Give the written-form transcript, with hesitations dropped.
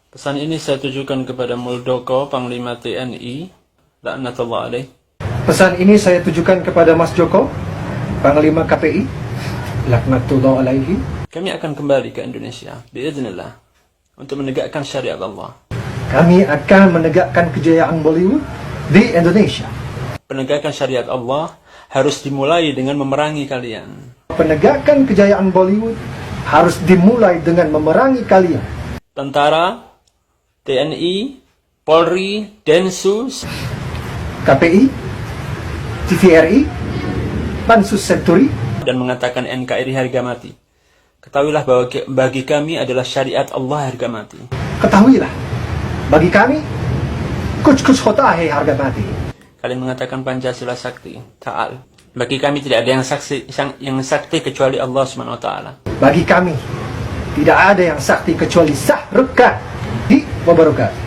Pesan ini saya tujukan kepada Muldoko, Panglima TNI, laknatullah alaih. Pesan ini saya tujukan kepada Mas Joko, Panglima KPI, laknatullah alaihi. Kami akan kembali ke Indonesia, biiznillah, untuk menegakkan syariat Allah. Kami akan menegakkan kejayaan Bollywood di Indonesia. Penegakan syariat Allah harus dimulai dengan memerangi kalian. Penegakan kejayaan Bollywood harus dimulai dengan memerangi kalian. Tentara, TNI, Polri, Densus, KPI, TVRI, Pansus Senturi, dan mengatakan NKRI harga mati. Ketahuilah bahwa bagi kami adalah syariat Allah harga mati. ketahuilah, bagi kami, kuch hota hai harga mati. Kalian mengatakan Pancasila sakti, ta'al. Bagi kami tidak ada yang sakti kecuali Allah SWT. Bagi kami, tidak ada yang sakti kecuali Sah Rukka di Wabarakatuh.